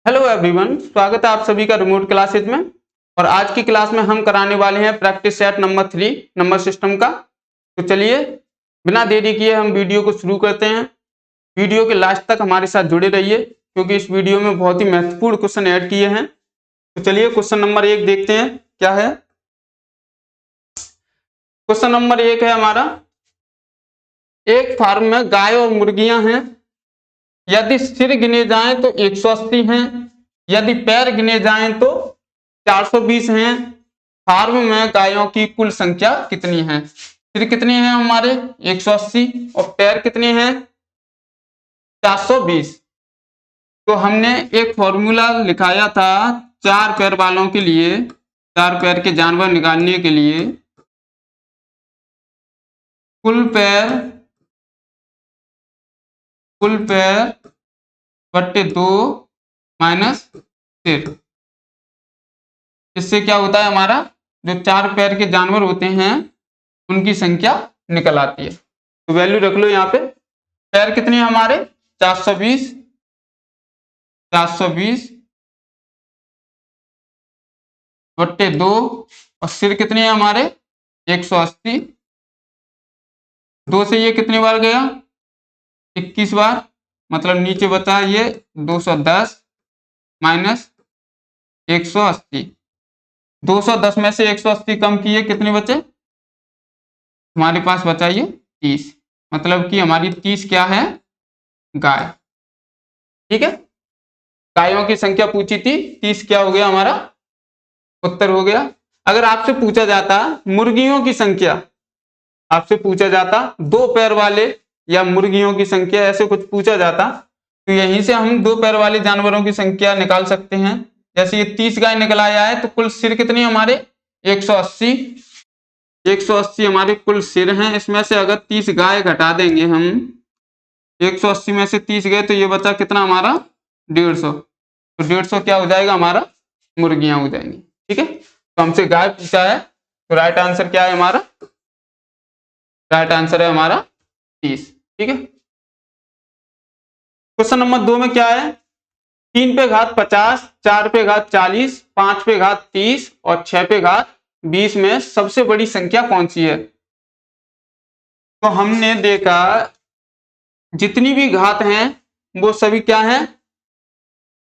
Hello everyone, स्वागत है आप सभी का रिमोट क्लासेज में। और आज की क्लास में हम कराने वाले हैं practice set number 3 number system का। तो चलिए बिना देरी किए हम वीडियो को शुरू करते हैं। वीडियो के लास्ट तक हमारे साथ जुड़े रहिए क्योंकि इस वीडियो में बहुत ही महत्वपूर्ण क्वेश्चन ऐड किए हैं। तो चलिए क्वेश्चन नंबर 1 देखते हैं क्या है। क्वेश्चन नंबर 1 है हमारा, एक फार्म में गाय और मुर्गियां हैं। यदि सिर गिने जाएं तो 180 हैं, यदि पैर गिने जाएं तो 420 हैं। फार्म में गायों की कुल संख्या कितनी है? सिर कितने हैं हमारे? 180 और पैर कितने हैं? 420। तो हमने एक फॉर्मूला लिखाया था 4 पैर वालों के लिए, 4 पैर के जानवर निकालने के लिए कुल पैर बट्टे 2 माइनस सिर। इससे क्या होता है, हमारा जो 4 पैर के जानवर होते हैं उनकी संख्या निकल आती है। तो वैल्यू रख लो यहाँ पे। पैर कितने हैं हमारे? 420 बट्टे 2 और सिर कितने हैं हमारे? 180। 2 से ये कितनी बार गया? 21 बार, मतलब नीचे बचा है ये 210 माइनस 180। 210 में से 180 कम किए, कितने बचे? हमारे पास बचा ये 30, मतलब कि हमारी 30 क्या है? गाय। ठीक है, गायों की संख्या पूछी थी, 30 क्या हो गया हमारा? उत्तर हो गया। अगर आपसे पूछा जाता मुर्गियों की संख्या, आपसे पूछा जाता 2 पैर वाले या मुर्गियों की संख्या, ऐसे कुछ पूछा जाता, तो यहीं से हम 2 पैर वाले जानवरों की संख्या निकाल सकते हैं। जैसे ये 30 गाय निकल आया है तो कुल सिर कितने हमारे? 180। 180 हमारे कुल सिर हैं। इसमें से अगर 30 गाय घटा देंगे हम, 180 में से 30 गए तो ये बचा कितना हमारा? 150। तो 150 क्या हो जाएगा हमारा? मुर्गियां हो जाएंगी। ठीक है, तो हमसे गाय पूछा है तो राइट आंसर क्या है हमारा? राइट आंसर है हमारा 30। ठीक है, क्वेश्चन नंबर 2 में क्या है? 3 पे घात 50, 4 पे घात 40, 5 पे घात 30 और 6 पे घात 20 में सबसे बड़ी संख्या कौन सी है? तो हमने देखा जितनी भी घात हैं वो सभी क्या हैं?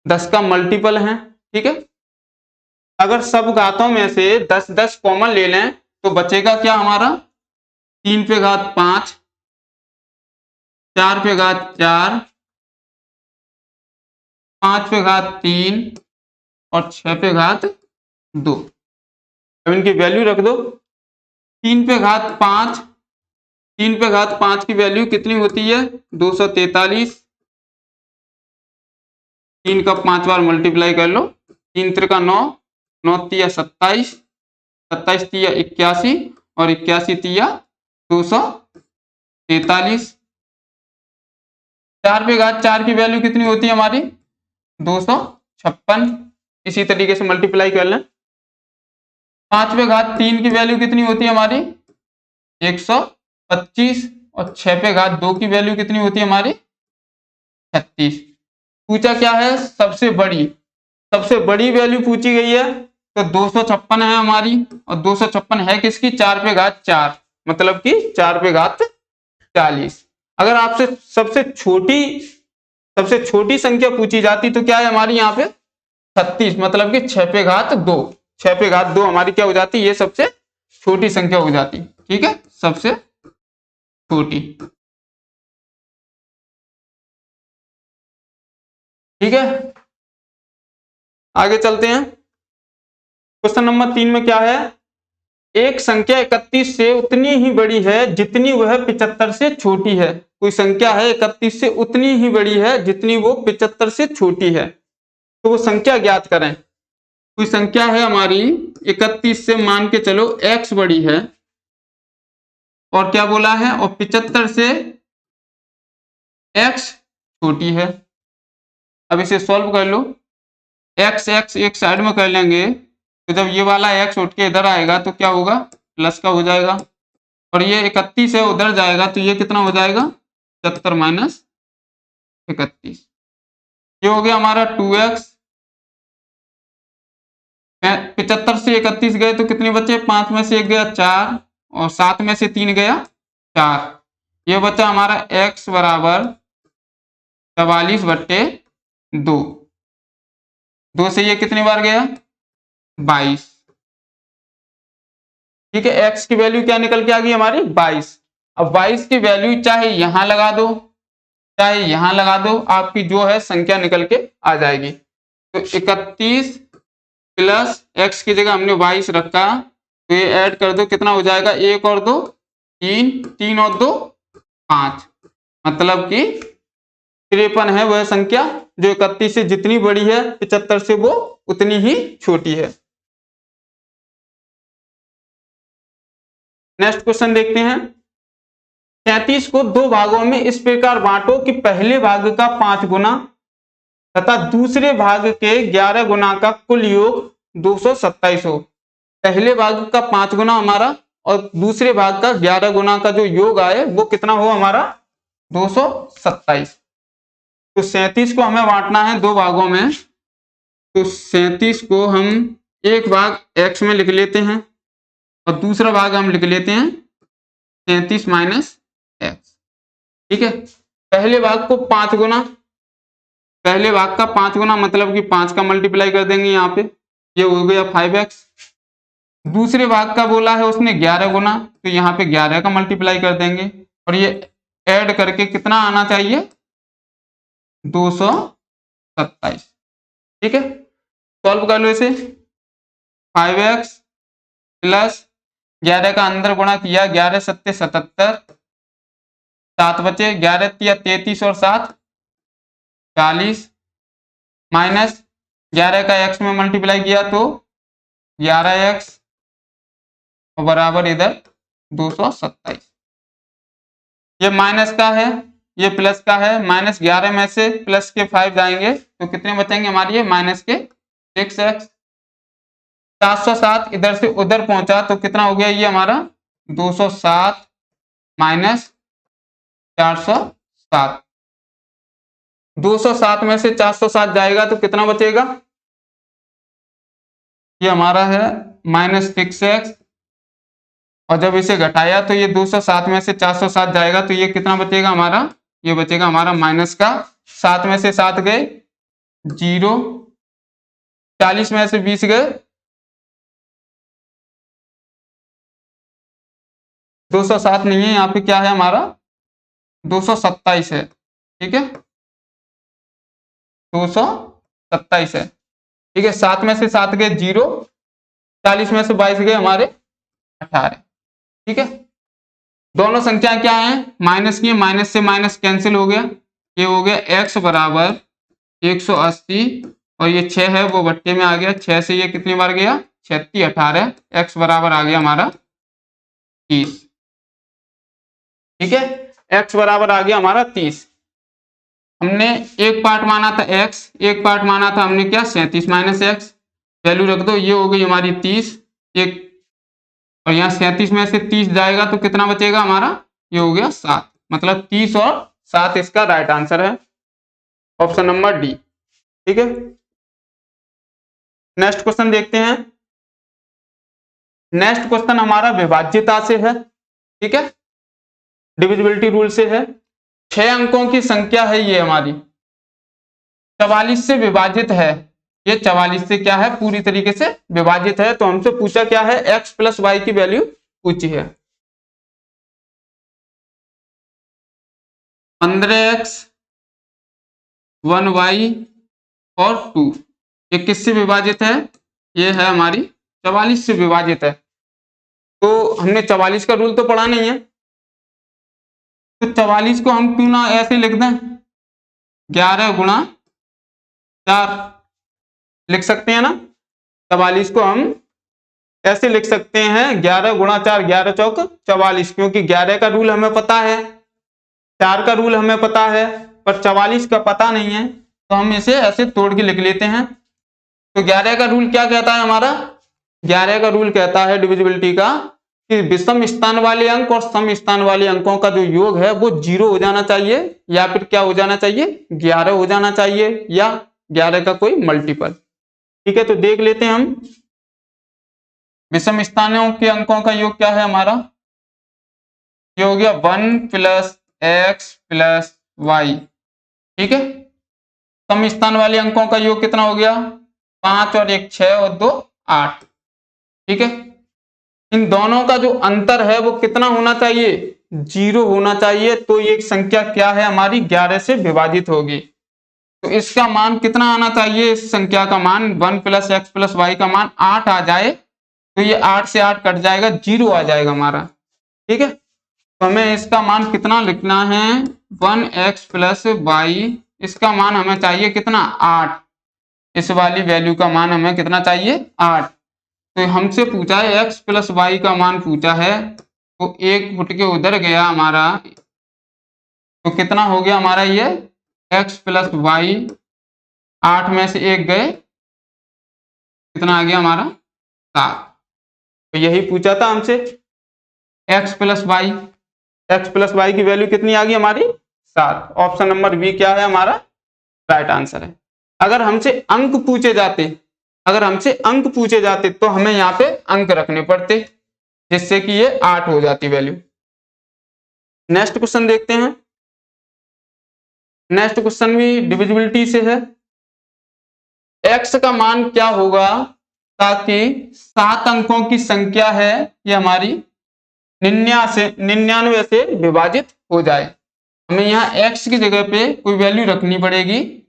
10 का मल्टीपल हैं। ठीक है, अगर सब घातों में से 10-10 कॉमन ले लें तो बचेगा क्या हमारा? 3 पे घात 5, 4 पे घात 4, 5 पे घात 3 और 6 पे घात 2। अब इनकी वैल्यू रख दो। 3 पे घात 5, 3 पे घात 5 की वैल्यू कितनी होती है? 243। 3 का 5 बार मल्टीप्लाई कर लो। 3 त्रिका 9, 9 तिया 27, 27 तिया 81 और 81 तिया 243। 4 पे घात 4 की वैल्यू कितनी होती है हमारी? 256। इसी तरीके से मल्टीप्लाई कर लें। 5 पे घात 3 की वैल्यू कितनी होती है हमारी? 125 और 6 पे घात 2 की वैल्यू कितनी होती है हमारी? 36। पूछा क्या है? सबसे बड़ी वैल्यू पूछी गई है तो 256 है हमारी। और 256 है किसकी? 4 पे घात 4, मतलब कि 4 पे घात 40। अगर आपसे सबसे छोटी संख्या पूछी जाती तो क्या है हमारी यहाँ पे? 36, मतलब कि 6 पे घात 2। 6 पे घात 2 हमारी क्या हो जाती? ये सबसे छोटी संख्या हो जाती। ठीक है, सबसे छोटी। ठीक है, आगे चलते हैं। क्वेश्चन नंबर 3 में क्या है? एक संख्या 31 से उतनी ही बड़ी है जितनी वह 75 से छोटी है। कोई संख्या है 31 से उतनी ही बड़ी है जितनी वो 75 से छोटी है, तो वो संख्या ज्ञात करें। कोई संख्या है हमारी 31 से, मान के चलो x बड़ी है, और क्या बोला है? और 75 से x छोटी है। अब इसे सॉल्व कर लो। x एक साइड में कर लेंगे तो जब ये वाला x उठ के इधर आएगा तो क्या होगा? प्लस का हो जाएगा। और ये 31 है, उधर जाएगा तो ये कितना हो जाएगा? 75 माइनस 31। ये हो गया हमारा 2x 75 से 31 गए तो कितने बचे, 5 में से 1 गया 4 और 7 में से 3 गया 4, ये बचा हमारा x बराबर 44/2। 2 से ये कितनी बार गया, 22। ठीक है, x की वैल्यू क्या निकल के आ गई हमारी, 22। अब 22 की वैल्यू चाहे यहां लगा दो चाहे यहां लगा दो, आपकी जो है संख्या निकल के आ जाएगी। तो 31 प्लस x की जगह हमने 22 रखा, तो ये ऐड कर दो, कितना हो जाएगा, 1 और 2 3, 3 और 2 5, मतलब कि 53 है वह संख्या जो 31 से जितनी बड़ी है 75 से वो उतनी ही छोटी है। नेक्स्ट क्वेश्चन देखते हैं। 33 को 2 भागों में इस प्रकार बांटो कि पहले भाग का 5 गुना तथा दूसरे भाग के 11 गुना का कुल योग 227 हो। पहले भाग का 5 गुना हमारा और दूसरे भाग का 11 गुना का जो योग आए वो कितना हो हमारा, 227। तो 37 को हमें बांटना है 2 भागों में, तो 37 को हम एक भाग x में लिख लेते हैं और दूसरा भाग हम लिख लेते हैं 37 माइनस x। ठीक है, पहले भाग को 5 गुना, पहले भाग का 5 गुना मतलब कि 5 का मल्टीप्लाई कर देंगे यहाँ पे, ये हो गया 5x। दूसरे भाग का बोला है उसने 11 गुना, तो यहाँ पे 11 का मल्टीप्लाई कर देंगे और ये ऐड करके कितना आना चाहिए, 227। ठीक है, सॉल्व कर लो इसे। 5x प्लस 11 का अंदर गुणा किया, 11 सत्ते 77, 7 बचे, 11 तिया 33 और 7 40, माइनस 11 का x में मल्टीप्लाई किया तो 11x और बराबर इधर 227। ये माइनस का है ये प्लस का है, माइनस 11 में से प्लस के 5 जाएंगे तो कितने बचेंगे हमारी, ये माइनस के 6x। 707 इधर से उधर पहुंचा तो कितना हो गया ये हमारा, 207 माइनस 407। 207 में से 407 जाएगा तो कितना बचेगा, ये हमारा है माइनस 6x, और जब इसे घटाया तो ये 207 में से 407 जाएगा तो ये कितना बचेगा हमारा, ये बचेगा हमारा माइनस का 7 में से 7 गए 0, 40 में से 20 गए 207 नहीं है, यहाँ पे क्या है हमारा 227 है। ठीक है, 227 है। ठीक है, 7 में से 7 गए 0, 40 में से 22 गए हमारे 18। ठीक है, दोनों संख्या क्या है, माइनस की, माइनस से माइनस कैंसिल हो गया, ये हो गया x बराबर 180 और ये 6 है वो बट्टे में आ गया, 6 से ये कितनी बार गया, 36 18, x बराबर आ गया हमारा 30। ठीक है, x बराबर आ गया हमारा 30। हमने एक पार्ट माना था x, एक पार्ट माना था हमने क्या, 37 माइनस x, वैल्यू रख दो, ये हो गई हमारी 30 एक, और यहाँ 37 में से 30 जाएगा तो कितना बचेगा हमारा, ये हो गया 7, मतलब 30 और 7 इसका राइट आंसर है, ऑप्शन नंबर डी। ठीक है, नेक्स्ट क्वेश्चन देखते हैं। नेक्स्ट क्वेश्चन हमारा विभाज्यता से है। ठीक है, डिविजिबिलिटी रूल से है। 6 अंकों की संख्या है ये हमारी, 44 से विभाजित है, ये 44 से क्या है, पूरी तरीके से विभाजित है। तो हमसे पूछा क्या है, x प्लस वाई की वैल्यू पूछी है। 15x 1y और 2, ये किससे विभाजित है, ये है हमारी 44 से विभाजित है। तो हमने 44 का रूल तो पढ़ा नहीं है, तो 44 को हम क्यों ना ऐसे लिख दें, 11 गुणा 4 लिख सकते हैं ना। 44 को हम ऐसे लिख सकते हैं 11 गुणा 4, 11 चौक 44, क्योंकि 11 का रूल हमें पता है, 4 का रूल हमें पता है, पर 44 का पता नहीं है, तो हम इसे ऐसे तोड़ के लिख लेते हैं। तो 11 का रूल क्या कहता है हमारा, 11 का रूल कहता है डिविजिबिलिटी का कि विषम स्थान वाले अंक और सम स्थान वाले अंकों का जो योग है वो 0 हो जाना चाहिए, या फिर क्या हो जाना चाहिए, 11 हो जाना चाहिए, या 11 का कोई मल्टीपल। ठीक है, तो देख लेते हैं हम। विषम स्थानों के अंकों का योग क्या है हमारा, ये हो गया 1 प्लस एक्स प्लस वाई। ठीक है, सम स्थान वाले अंकों का योग कितना हो गया, 5 और 1 6 और 2 8। ठीक है, इन दोनों का जो अंतर है वो कितना होना चाहिए, 0 होना चाहिए। तो ये संख्या क्या है हमारी, 11 से विभाजित होगी। तो इसका मान कितना आना चाहिए, इस संख्या का मान 1 प्लस एक्स प्लस वाई का मान 8 आ जाए। तो ये 8 से 8 कट जाएगा, 0 आ जाएगा हमारा। ठीक है, तो हमें इसका मान कितना लिखना है, 1x प्लस वाई, इसका मान हमें चाहिए कितना, 8। इस वाली वैल्यू का मान हमें कितना चाहिए, 8। तो हमसे पूछा है x प्लस वाई का मान पूछा है, तो एक उठ के उधर गया हमारा, तो कितना हो गया हमारा ये x प्लस वाई, 8 में से 1 गए, कितना आ गया हमारा 7। तो यही पूछा था हमसे, x plus y, x plus y की वैल्यू कितनी आ गई हमारी, 7। ऑप्शन नंबर बी क्या है हमारा राइट आंसर है। अगर हमसे अंक पूछे जाते तो हमें यहाँ पे अंक रखने पड़ते, जिससे कि ये 8 हो जाती वैल्यू। नेक्स्ट क्वेश्चन देखते हैं। नेक्स्ट क्वेश्चन भी डिविजिबिलिटी से है। x का मान क्या होगा ताकि 7 अंकों की संख्या है ये हमारी 99 से विभाजित हो जाए। हमें यहाँ x की जगह पे कोई वैल्यू रखनी पड़ेगी,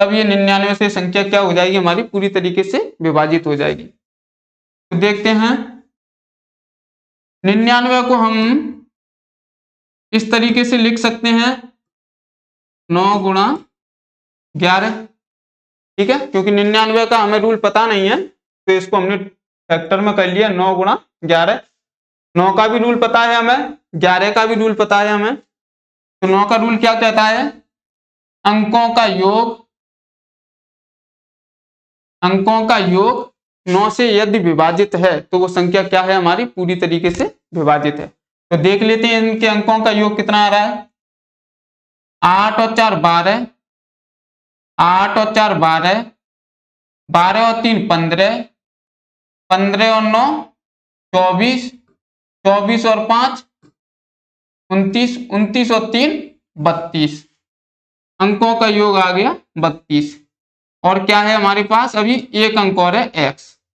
तब ये 99 से संख्या क्या हो जाएगी हमारी, पूरी तरीके से विभाजित हो जाएगी। तो देखते हैं, 99 को हम इस तरीके से लिख सकते हैं 9 गुणा 11। ठीक है, क्योंकि 99 का हमें रूल पता नहीं है, तो इसको हमने फैक्टर में कर लिया 9 गुणा 11। 9 का भी रूल पता है हमें, 11 का भी रूल पता है हमें। तो 9 का रूल क्या कहता है, अंकों का योग 9 से यदि विभाजित है तो वो संख्या क्या है हमारी, पूरी तरीके से विभाजित है। तो देख लेते हैं इनके अंकों का योग कितना आ रहा है, 8 और 4 12, 8 और 4 12, 12 और 3 15, 15 और 9 24, 24 और 5 29, 29 और 3 32। अंकों का योग आ गया 32। और क्या है हमारे पास, अभी एक अंक और है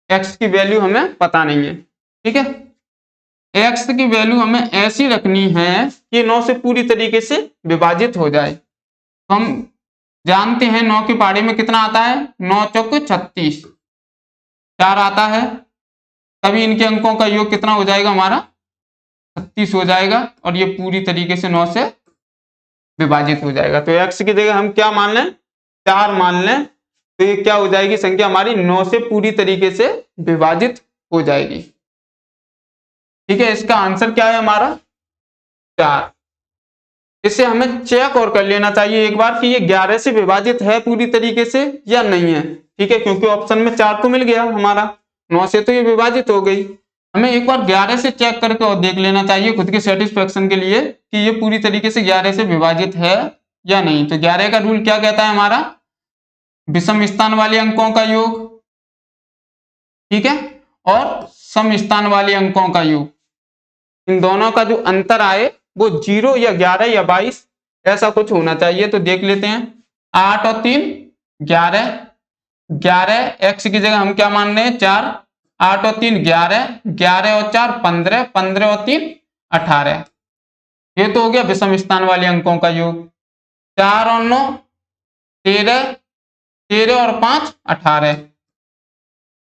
x की वैल्यू हमें पता नहीं है। ठीक है, x की वैल्यू हमें ऐसी रखनी है कि 9 से पूरी तरीके से विभाजित हो जाए। तो हम जानते हैं 9 के पहाड़े में कितना आता है, 9 चौक 36, 4 आता है, तभी इनके अंकों का योग कितना हो जाएगा हमारा 36 हो जाएगा, और ये पूरी तरीके से 9 से विभाजित हो जाएगा। तो x की जगह हम क्या मान लें, 4 मान लें, तो ये क्या हो जाएगी संख्या हमारी 9 से पूरी तरीके से विभाजित हो जाएगी। ठीक है, इसका आंसर क्या है हमारा 4। इसे हमें चेक और कर लेना चाहिए एक बार कि ये 11 से विभाजित है पूरी तरीके से या नहीं है। ठीक है, क्योंकि ऑप्शन में 4 तो मिल गया हमारा, 9 से तो ये विभाजित हो गई। हमें एक बार 11 से चेक करके और देख लेना चाहिए खुद के सेटिस्फेक्शन के लिए कि ये पूरी तरीके से 11 से विभाजित है या नहीं। तो 11 का रूल क्या कहता है हमारा, विषम स्थान वाले अंकों का योग, ठीक है, और सम स्थान वाले अंकों का योग, इन दोनों का जो अंतर आए वो 0 या 11 या 22 ऐसा कुछ होना चाहिए। तो देख लेते हैं, 8 और 3 11, 11 x की जगह हम क्या मान रहे हैं 4, 8 और 3 11, 11 और 4 15, 15 और 3 18। ये तो हो गया विषम स्थान वाले अंकों का योग। 4 और 9 13, 13 और 5 18।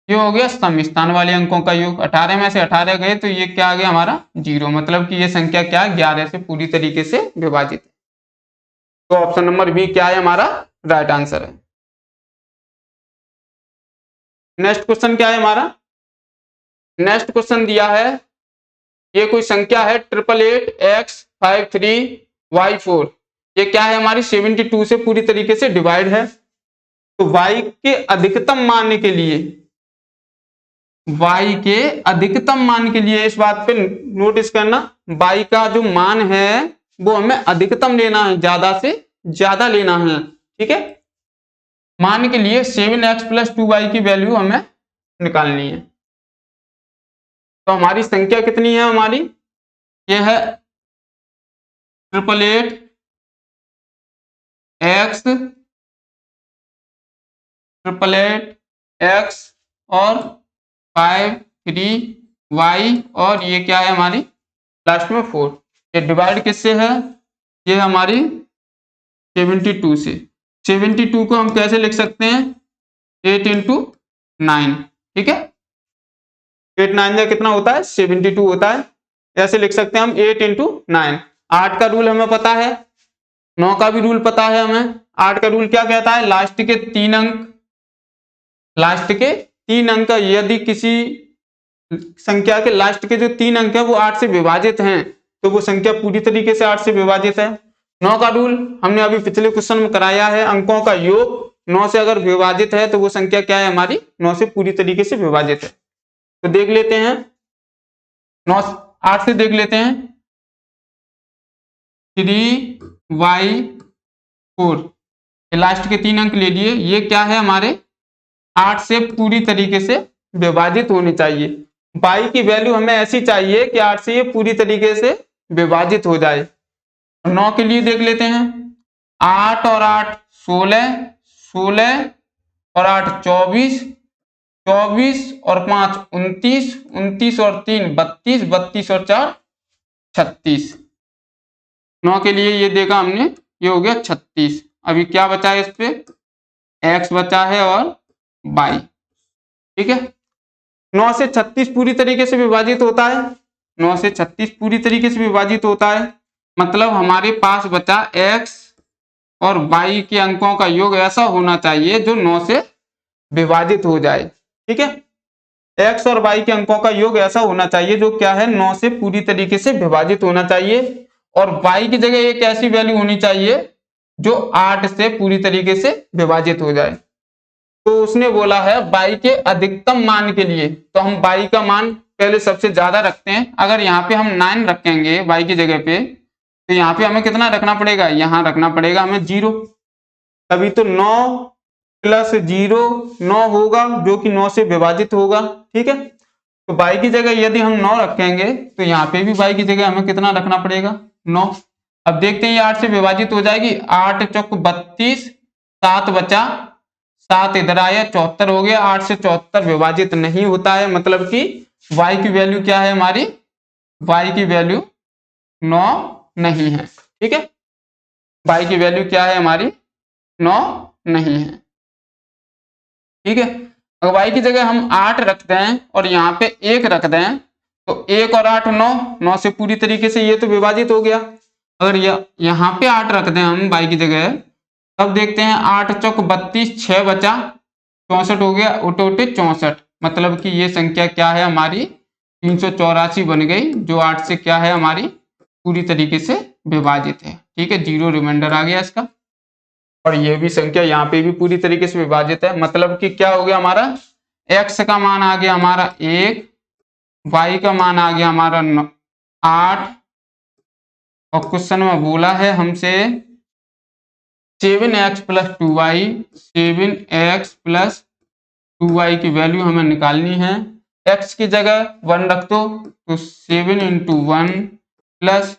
ये हो गया सम स्थान वाले अंकों का योग। 18 में से 18 गए तो ये क्या आ गया हमारा 0, मतलब कि ये संख्या क्या है 11 से पूरी तरीके से विभाजित है। तो ऑप्शन नंबर बी क्या है हमारा राइट आंसर है। नेक्स्ट क्वेश्चन क्या है हमारा, नेक्स्ट क्वेश्चन दिया है, ये कोई संख्या है 888x53y4। ये क्या है हमारी 72 से पूरी तरीके से डिवाइड है। तो y के अधिकतम मान के लिए, y के अधिकतम मान के लिए इस बात पे नोटिस करना, y का जो मान है वो हमें अधिकतम लेना है, ज्यादा से ज्यादा लेना है। ठीक है, मान के लिए 7x + 2y की वैल्यू हमें निकालनी है। तो हमारी संख्या कितनी है, हमारी ये है 888x और 53y और ये क्या है हमारी लास्ट में 4। ये डिवाइड किससे है, ये हमारी 72 से। 72 को हम कैसे लिख सकते हैं, 8 इंटू 9, ठीक है। 8 9 का कितना होता है, 72 होता है। ऐसे लिख सकते हैं हम 8 इंटू 9। 8 का रूल हमें पता है, 9 का भी रूल पता है हमें। 8 का रूल क्या कहता है, लास्ट के 3 अंक यदि किसी संख्या के लास्ट के जो 3 अंक है वो 8 से विभाजित हैं तो वो संख्या पूरी तरीके से 8 से विभाजित है। 9 का रूल हमने अभी पिछले क्वेश्चन में कराया है, अंकों का योग 9 से अगर विभाजित है तो वो संख्या क्या है हमारी, 9 से पूरी तरीके से विभाजित है। तो देख लेते हैं 9 8 से देख लेते हैं 3y4, लास्ट के 3 अंक ले लिए, ये क्या है हमारे 8 से पूरी तरीके से विभाजित होनी चाहिए। y की वैल्यू हमें ऐसी चाहिए कि 8 से ये पूरी तरीके से विभाजित हो जाए। 9 के लिए देख लेते हैं, 8 और 8 16, 16 और 8 24, 24 और 5 29, 29 और 3 32, 32 और 4 36। 9 के लिए ये देखा हमने, ये हो गया 36। अभी क्या बचा है, इस पे x बचा है और y, ठीक है। 9 से 36 पूरी तरीके से विभाजित होता है, 9 से 36 पूरी तरीके से विभाजित होता है, मतलब हमारे पास बचा x और y के अंकों का योग ऐसा होना चाहिए जो 9 से विभाजित हो जाए, ठीक है। x और y के अंकों का योग ऐसा होना चाहिए जो क्या है 9 से पूरी तरीके से विभाजित होना चाहिए, और y की जगह एक ऐसी वैल्यू होनी चाहिए जो 8 से पूरी तरीके से विभाजित हो जाए। तो उसने बोला है y के अधिकतम मान के लिए, तो हम y का मान पहले सबसे ज्यादा रखते हैं। अगर यहाँ पे हम 9 रखेंगे y की जगह पे, तो यहाँ पे हमें कितना रखना पड़ेगा, यहाँ रखना पड़ेगा हमें 0, तभी तो 9 प्लस 0 9 होगा जो कि 9 से विभाजित होगा, ठीक है। तो y की जगह यदि हम 9 रखेंगे तो यहाँ पे भी y की जगह हमें कितना रखना पड़ेगा, 9। अब देखते हैं ये 8 से विभाजित हो जाएगी, 8 चौक 32, 7 बचा, 7 इधर आया 74 हो गया। 8 से 74 विभाजित नहीं होता है, मतलब कि y की वैल्यू क्या है हमारी, y की वैल्यू 9 नहीं है, ठीक है। y की वैल्यू क्या है हमारी, 9 नहीं है, ठीक है। अगर y की जगह हम 8 रख दें और यहाँ पे 1 रख दें तो 1 और 8 9, 9 से पूरी तरीके से ये तो विभाजित हो गया। अगर यहाँ पे 8 रख दें हम y की जगह, तब देखते हैं 8 चौक 32, 6 बचा, 64 हो गया, उठे उठे 64, मतलब कि ये संख्या क्या है हमारी 384 बन गई, जो 8 से क्या है हमारी पूरी तरीके से विभाजित है, ठीक है। 0 रिमाइंडर आ गया इसका, और ये भी संख्या यहाँ पे भी पूरी तरीके से विभाजित है, मतलब कि क्या हो गया हमारा, x का मान आ गया हमारा 1, y का मान आ गया हमारा 8, और क्वेश्चन में बोला है हमसे 7x plus 2y, 7x plus 2y की वैल्यू हमें निकालनी है। x की जगह 1 रख दो तो 7 इंटू 1 प्लस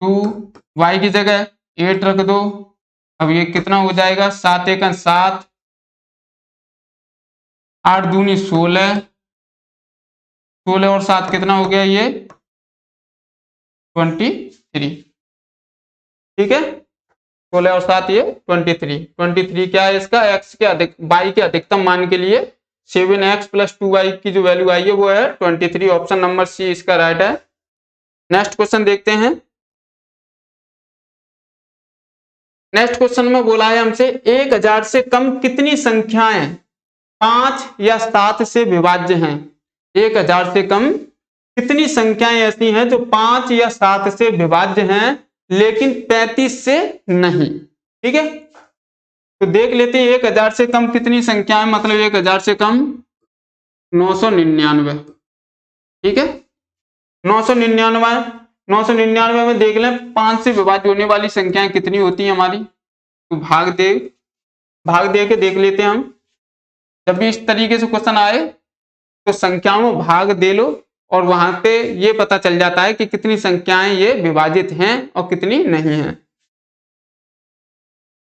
2, y की जगह 8 रख दो, अब ये कितना हो जाएगा, 7 1 7, 8 दूनी 16, 16 और 7 कितना हो गया, ये 23, ठीक है। 16 और 7 ये 23 क्या है इसका, x के y के अधिकतम मान के लिए 7x प्लस 2y की जो वैल्यू आई है वो है 23। ऑप्शन नंबर सी इसका राइट है। नेक्स्ट क्वेश्चन देखते हैं। नेक्स्ट क्वेश्चन में बोला है हमसे 1000 से कम कितनी संख्याएं 5 या 7 से विभाज्य हैं। 1000 से कम कितनी संख्याएं ऐसी हैं जो 5 या 7 से विभाज्य हैं लेकिन 35 से नहीं, ठीक है। तो देख लेते हैं 1000 से कम कितनी संख्याएं, मतलब 1000 से कम 999, ठीक है। 999 में देख लें 5 से विभाज्य होने वाली संख्याएं कितनी होती हैं हमारी, तो भाग दे के देख लेते हैं हम। जब भी इस तरीके से क्वेश्चन आए तो संख्याओं में भाग दे लो और वहां पे ये पता चल जाता है कि कितनी संख्याएं ये विभाजित हैं और कितनी नहीं हैं।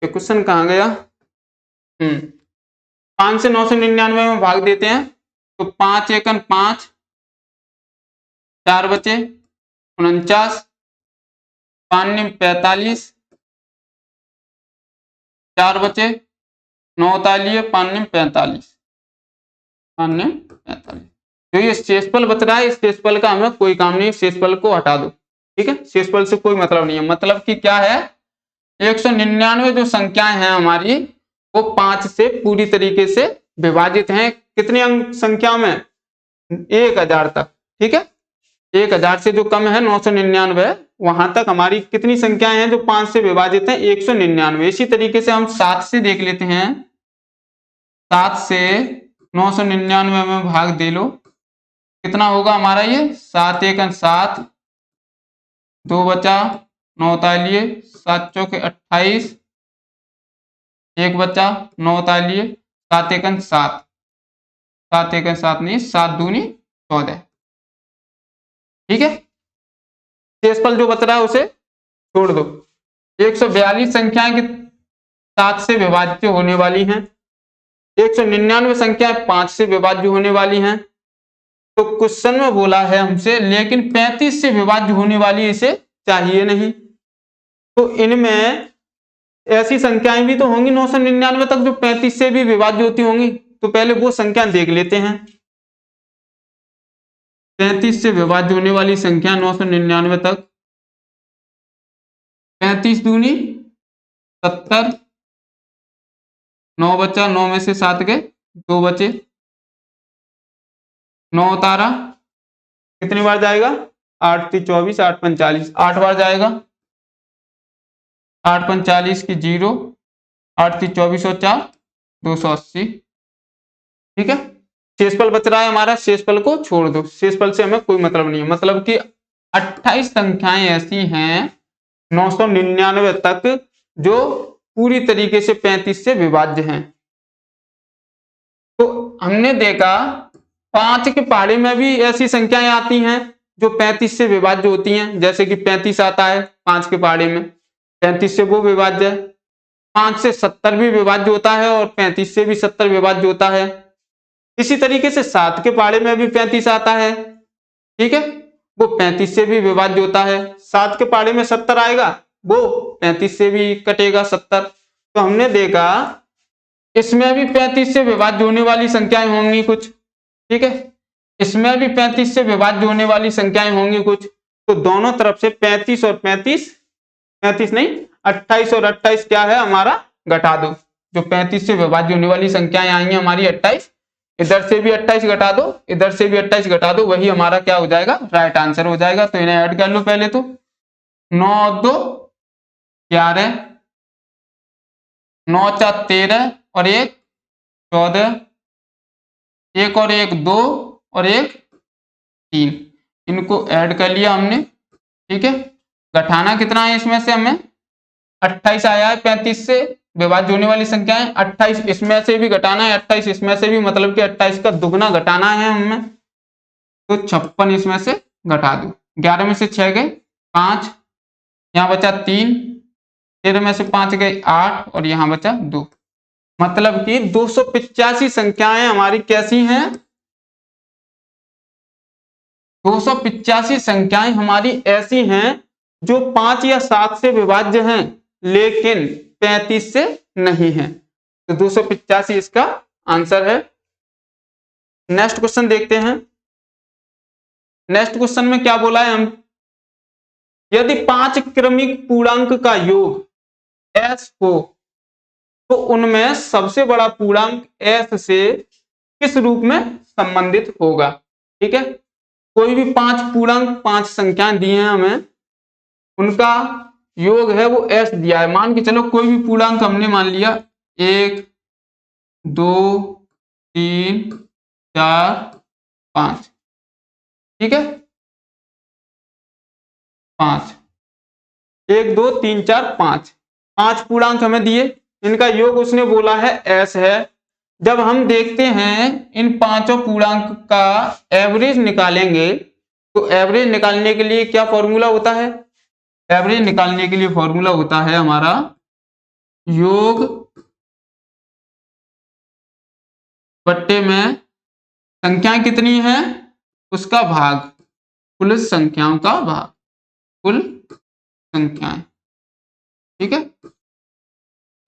ये क्वेश्चन कहाँ गया? 5 से 999 में भाग देते हैं तो 5 एकन 5, 4 बचे 49, 5 निम 45, 4 बचे 9 तालिए 5 निम 45, 5 निम 45। तो ये शेषफल बच रहा है, इस शेषफल का हमें कोई काम नहीं, शेषफल को हटा दो। ठीक है, शेषफल से कोई मतलब नहीं है। मतलब कि क्या है, 199 जो संख्याएं हैं हमारी वो 5 से पूरी तरीके से विभाजित हैं। कितनी अंक संख्या में? 1000 तक। ठीक है, 1000 से जो कम है 999, वहां तक हमारी कितनी संख्याएं हैं जो 5 से विभाजित हैं? 199। इसी तरीके से हम 7 से देख लेते हैं। 7 से 999 में भाग दे लो, कितना होगा हमारा ये? 7 एकन 7, 2 बचा 9 तालिए, 7 चौके 28, 1 बचा 9 तालिए, 7 एकन 7, 7 एकन 7 नहीं, 7 दूनी 14। ठीक है, शेषफल जो बच रहा है उसे छोड़ दो। 142 संख्याएं कि 7 से विभाज्य होने वाली हैं, 199 संख्याएं 5 से विभाज्य होने वाली हैं। तो क्वेश्चन में बोला है हमसे लेकिन 35 से विभाज्य होने वाली इसे चाहिए नहीं। तो इनमें ऐसी संख्याएं भी तो होंगी 999 तक जो 35 से भी विभाज्य होती होंगी। तो पहले वो संख्या देख लेते हैं। 35 से विभाज्य होने वाली संख्या 999 तक, 35 दूनी 70, 9 बचा, 9 में से 7 गए, 2 बचे, 9 उतारा, कितनी बार जाएगा? 8 × 24, 8 × 45, 8 बार जाएगा। 8 × 45 की 0, 8 × 24 और 4 280। ठीक है, शेषफल बच रहा है हमारा, शेषफल को छोड़ दो, शेषफल से हमें कोई मतलब नहीं है। मतलब कि 28 संख्याएं ऐसी हैं 999 तक जो पूरी तरीके से 35 से विभाज्य हैं। तो हमने देखा 5 के पहाड़े में भी ऐसी संख्याएं आती हैं जो 35 से विभाज्य होती हैं, जैसे कि 35 आता है 5 के पहाड़े में, 35 से वो विभाज्य है। 5 से 70 भी विभाज्य होता है और 35 से भी 70 विभाज्य होता है। इसी तरीके से 7 के पहाड़े में भी 35 आता है। ठीक है, वो 35 से भी विभाज्य होता है। 7 के पहाड़े में 70 आएगा, वो 35 से भी कटेगा 70। तो हमने देखा इसमें भी 35 से विभाज्य होने वाली संख्याएं होंगी कुछ। ठीक है, इसमें भी 35 से विभाज्य होने वाली संख्याएं होंगी कुछ। तो दोनों तरफ से 35 और 35, 35 नहीं 28 और 28 क्या है हमारा? घटा दो। जो 35 से विभाज्य होने वाली संख्याएं आएंगी हमारी 28, इधर से भी 28 घटा दो, इधर से भी 28 घटा दो, वही हमारा क्या हो जाएगा? राइट आंसर हो जाएगा। तो इन्हें ऐड कर लो पहले तो। 9 और 2 11, 9 4 13 और 1 14, 1 और 1 2 और 1 3, इनको ऐड कर लिया हमने। ठीक है, घटाना कितना है इसमें से? हमें 28 आया है 35 से विभाज्य होने वाली संख्याएं, 28 इसमें से भी घटाना है, 28 इसमें से भी, मतलब कि 28 का दुगना घटाना है हमें। तो 56 इसमें से घटा दो। 11 में से 6 गए 5, यहाँ बचा 3, 13 में से 5 गए 8 और यहाँ बचा 2। मतलब कि 285 संख्याएं हमारी कैसी हैं? 285 संख्याएं हमारी ऐसी हैं जो 5 या 7 से विभाज्य हैं लेकिन 35 से नहीं है। तो 285 इसका आंसर है। नेक्स्ट क्वेश्चन देखते हैं। नेक्स्ट क्वेश्चन में क्या बोला है? हम यदि 5 क्रमिक पूर्णांक का योग s हो तो उनमें सबसे बड़ा पूर्णांक s से किस रूप में संबंधित होगा? ठीक है, कोई भी 5 पूर्णांक, 5 संख्याएं दी हैं हमें, उनका योग है वो s दिया है। मान के चलो कोई भी पूर्णांक हमने मान लिया 1 2 3 4 5। ठीक है, 5 1 2 3 4 5, 5 पूर्णांक हमें दिए, इनका योग उसने बोला है s है। जब हम देखते हैं इन पांचों पूर्णांक का एवरेज निकालेंगे, तो एवरेज निकालने के लिए क्या फॉर्मूला होता है? एवरेज निकालने के लिए फॉर्मूला होता है हमारा योग बट्टे में संख्याएं कितनी है उसका भाग, कुल संख्याओं का भाग, कुल संख्याएं। ठीक है,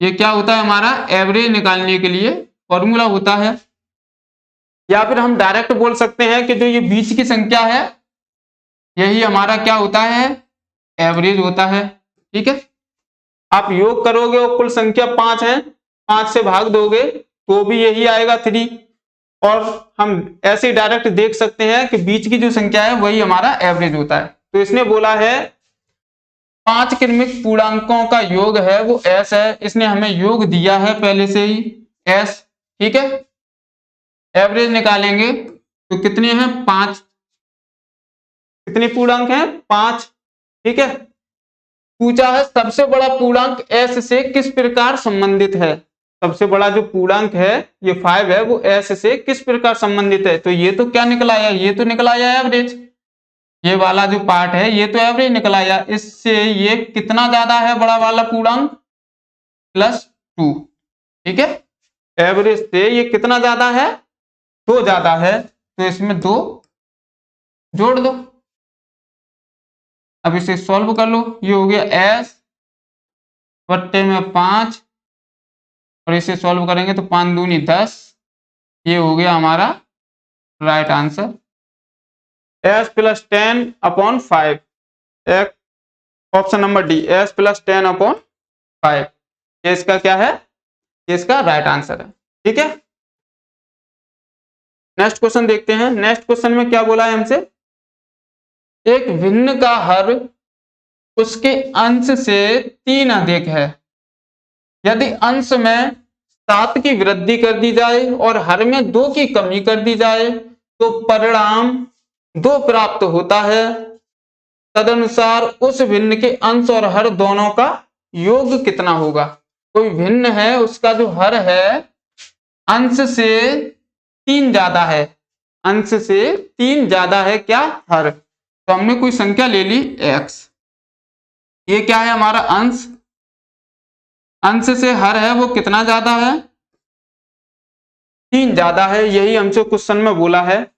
ये क्या होता है हमारा एवरेज निकालने के लिए फॉर्मूला होता है। या फिर हम डायरेक्ट बोल सकते हैं कि जो ये बीच की संख्या है यही हमारा क्या होता है एवरेज होता है। ठीक है, आप योग करोगे और कुल संख्या 5 है, 5 से भाग दोगे तो भी यही आएगा 3। और हम ऐसे डायरेक्ट देख सकते हैं कि बीच की जो संख्या है वही हमारा एवरेज होता है। तो इसने बोला है 5 क्रमिक पूर्णांकों का योग है वो s है, इसने हमें योग दिया है पहले से ही s। ठीक है, एवरेज निकालेंगे तो कितने हैं 5, कितने पूर्णांक हैं 5। ठीक है, पूछा है सबसे बड़ा पूर्णांक s से किस प्रकार संबंधित है। सबसे बड़ा जो पूर्णांक है ये 5 है वो s से किस प्रकार संबंधित है। तो ये तो क्या निकल आया, ये तो निकल आया एवरेज, ये वाला जो पार्ट है ये तो एवरेज निकल आया। इससे ये कितना ज्यादा है बड़ा वाला पूर्णांक +2। ठीक है, एवरेज से ये कितना ज्यादा है 2 ज्यादा है, तो इसमें 2 जोड़ दो। अब इसे सॉल्व कर लो, ये हो गया s बट्टे में 5 और इसे सॉल्व करेंगे तो 5 दूनी 10, ये हो गया हमारा right answer s + 10/5, option number D s + 10/5 ये इसका क्या है, ये इसका राइट आंसर है। ठीक है, नेक्स्ट क्वेश्चन देखते हैं। नेक्स्ट क्वेश्चन में क्या बोला है हमसे, एक भिन्न का हर उसके अंश से 3 अधिक है, यदि अंश में 7 की वृद्धि कर दी जाए और हर में 2 की कमी कर दी जाए तो परिणाम 2 प्राप्त होता है। तदनुसार उस भिन्न के अंश और हर दोनों का योग कितना होगा। कोई भिन्न है उसका जो हर है अंश से 3 ज्यादा है, अंश से 3 ज्यादा है क्या हर। तो हमने कोई संख्या ले ली x, ये क्या है हमारा अंश, अंश से हर है वो कितना ज्यादा है 3 ज्यादा है, यही हमसे क्वेश्चन में बोला है।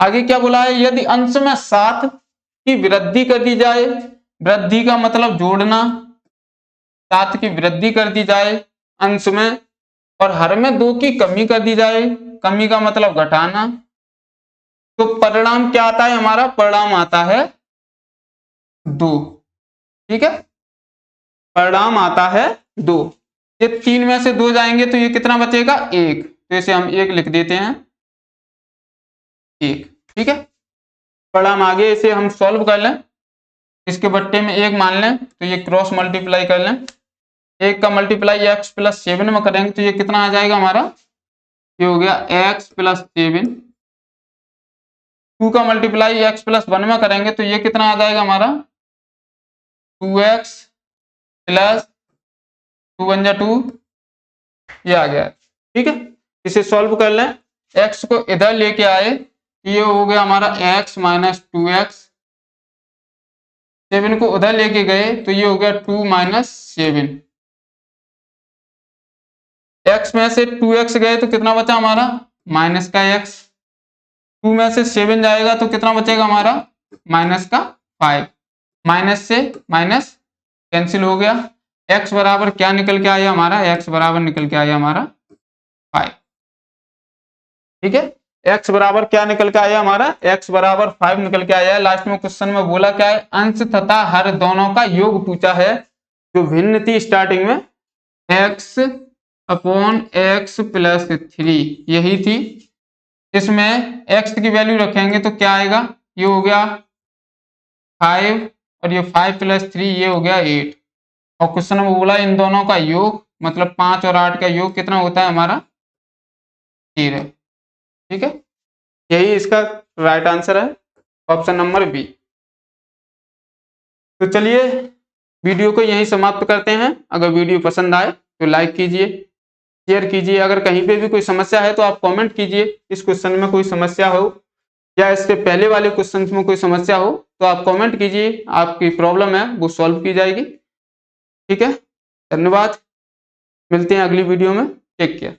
आगे क्या बोला है, यदि अंश में 7 की वृद्धि कर दी जाए, वृद्धि का मतलब जोड़ना, 7 की वृद्धि कर दी जाए अंश में और हर में 2 की कमी कर दी जाए, कमी का मतलब घटाना, तो परिणाम क्या आता है हमारा, परिणाम आता है 2। ठीक है, परिणाम आता है 2। ये 3 में से 2 जाएंगे तो ये कितना बचेगा 1, तो इसे हम 1 लिख देते हैं 1। ठीक है, परिणाम आगे इसे हम सॉल्व कर लें, इसके बट्टे में 1 मान लें तो ये क्रॉस मल्टीप्लाई कर लें, 1 का मल्टीप्लाई x + 7 में करेंगे तो ये कितना आ जाएगा हमारा, ये हो गया x + 7। 2 का मल्टीप्लाई x + 1 में करेंगे तो ये कितना आ जाएगा हमारा 2x + 2 × 2, ये आ गया। ठीक है, इसे सॉल्व कर लें, x को इधर लेके आए ये हो गया हमारा x - 2x, 7 को उधर लेके गए तो ये हो गया 2 - 7, x में से 2x गए तो कितना बचा हमारा माइनस का x, 2 में से 7 जाएगा तो कितना बचेगा हमारा माइनस का 5, माइनस से माइनस कैंसिल हो गया, x बराबर क्या निकल के आया हमारा, x बराबर निकल के आया हमारा 5। ठीक है, x बराबर क्या निकल के आया हमारा, x बराबर 5 निकल के आया है। लास्ट में क्वेश्चन में बोला क्या है, अंश तथा हर दोनों का योग पूछा है। जो भिन्न थी स्टार्टिंग में x/x + 3 यही थी, इसमें x की वैल्यू रखेंगे तो क्या आएगा, ये हो गया 5 और ये 5 + 3 ये हो गया 8। और क्वेश्चन में बोला इन दोनों का योग मतलब 5 और 8 का योग कितना होता है हमारा 13। ठीक है, यही इसका राइट आंसर है, ऑप्शन नंबर बी। तो चलिए वीडियो को यहीं समाप्त करते हैं। अगर वीडियो पसंद आए तो लाइक कीजिए। शेयर कीजिए। अगर कहीं पे भी कोई समस्या है तो आप कमेंट कीजिए, इस क्वेश्चन में कोई समस्या हो या इसके पहले वाले क्वेश्चन में कोई समस्या हो तो आप कमेंट कीजिए, आपकी प्रॉब्लम है वो सॉल्व की जाएगी। ठीक है, धन्यवाद, मिलते हैं अगली वीडियो में, टेक केयर।